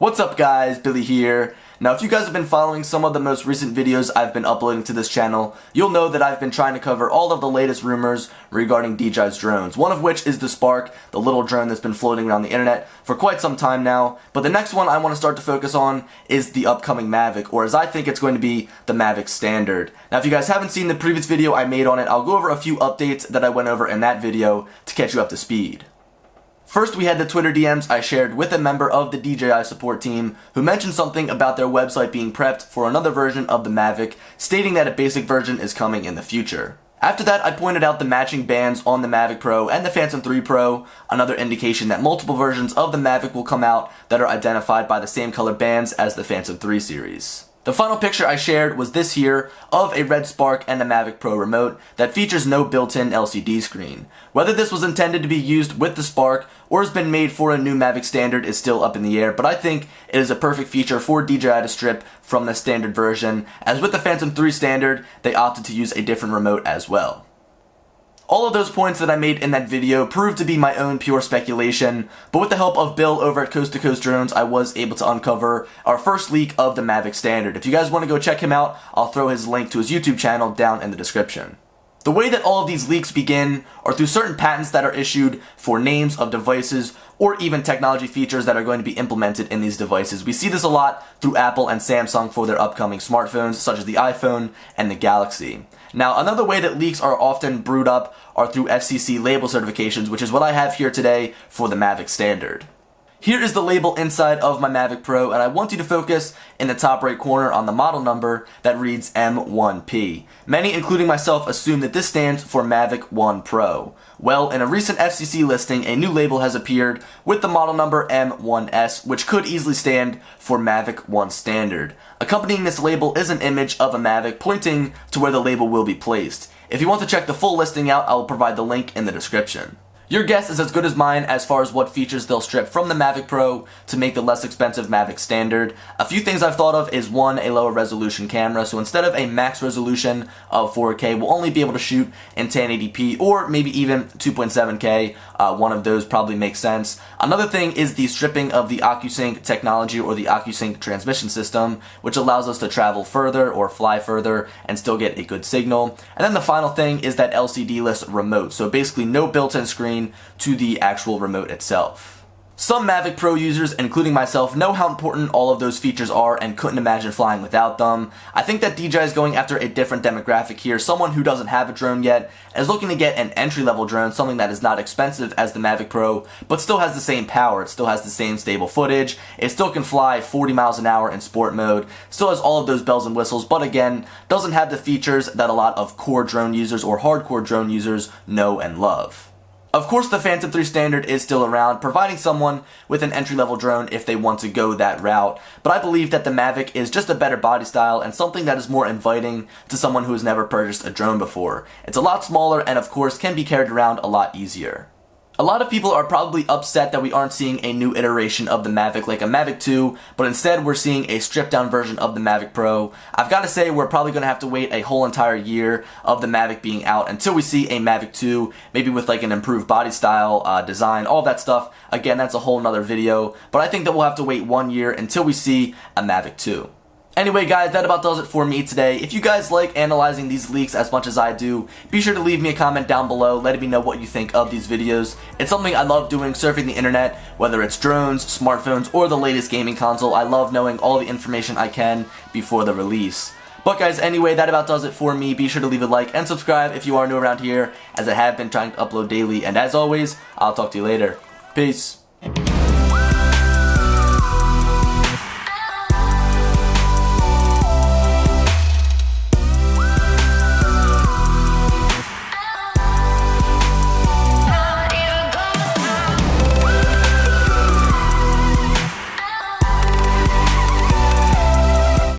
What's up guys, Billy here. Now if you guys have been following some of the most recent videos I've been uploading to this channel, you'll know that I've been trying to cover all of the latest rumors regarding DJI's drones, one of which is the Spark, the little drone that's been floating around the internet for quite some time now. But the next one I want to start to focus on is the upcoming Mavic, or as I think it's going to be, the Mavic Standard. Now if you guys haven't seen the previous video I made on it, I'll go over a few updates that I went over in that video to catch you up to speed. First, we had the Twitter DMs I shared with a member of the DJI support team who mentioned something about their website being prepped for another version of the Mavic, stating that a basic version is coming in the future. After that, I pointed out the matching bands on the Mavic Pro and the Phantom 3 Pro, another indication that multiple versions of the Mavic will come out that are identified by the same color bands as the Phantom 3 series. The final picture I shared was this here of a red Spark and a Mavic Pro remote that features no built-in LCD screen. Whether this was intended to be used with the Spark or has been made for a new Mavic Standard is still up in the air, but I think it is a perfect feature for DJI to strip from the standard version, as with the Phantom 3 Standard, they opted to use a different remote as well. All of those points that I made in that video proved to be my own pure speculation, but with the help of Bill over at Coast to Coast Drones, I was able to uncover our first leak of the Mavic Standard. If you guys want to go check him out, I'll throw his link to his YouTube channel down in the description. The way that all of these leaks begin are through certain patents that are issued for names of devices or even technology features that are going to be implemented in these devices. We see this a lot through Apple and Samsung for their upcoming smartphones, such as the iPhone and the Galaxy. Now, another way that leaks are often brewed up are through FCC Label certifications, which is what I have here today for the Mavic Standard. Here is the label inside of my Mavic Pro, and I want you to focus in the top right corner on the model number that reads M1P. Many, including myself, assume that this stands for Mavic 1 Pro. Well, in a recent FCC listing, a new label has appeared with the model number M1S, which could easily stand for Mavic 1 Standard. Accompanying this label is an image of a Mavic pointing to where the label will be placed. If you want to check the full listing out, I will provide the link in the description. Your guess is as good as mine as far as what features they'll strip from the Mavic Pro to make the less expensive Mavic Standard. A few things I've thought of is one, a lower resolution camera, so instead of a max resolution of 4K, we'll only be able to shoot in 1080p or maybe even 2.7K. One of those probably makes sense. Another thing is the stripping of the OcuSync technology or the OcuSync transmission system, which allows us to travel further or fly further and still get a good signal. And then the final thing is that LCD-less remote, so basically no built-in screen to the actual remote itself. Some Mavic Pro users, including myself, know how important all of those features are and couldn't imagine flying without them. I think that DJI is going after a different demographic here, someone who doesn't have a drone yet and is looking to get an entry-level drone, something that is not expensive as the Mavic Pro, but still has the same power, it still has the same stable footage, it still can fly 40 miles an hour in sport mode, still has all of those bells and whistles, but again, doesn't have the features that a lot of core drone users or hardcore drone users know and love. Of course, the Phantom 3 Standard is still around, providing someone with an entry-level drone if they want to go that route, but I believe that the Mavic is just a better body style and something that is more inviting to someone who has never purchased a drone before. It's a lot smaller and, of course, can be carried around a lot easier. A lot of people are probably upset that we aren't seeing a new iteration of the Mavic like a Mavic 2, but instead we're seeing a stripped-down version of the Mavic Pro. I've got to say we're probably going to have to wait a whole entire year of the Mavic being out until we see a Mavic 2, maybe with like an improved body style, design, all that stuff. Again, that's a whole nother video, but I think that we'll have to wait 1 year until we see a Mavic 2. Anyway guys, that about does it for me today. If you guys like analyzing these leaks as much as I do, be sure to leave me a comment down below letting me know what you think of these videos. It's something I love doing, surfing the internet, whether it's drones, smartphones, or the latest gaming console. I love knowing all the information I can before the release. But guys, anyway, that about does it for me. Be sure to leave a like and subscribe if you are new around here, as I have been trying to upload daily. And as always, I'll talk to you later. Peace.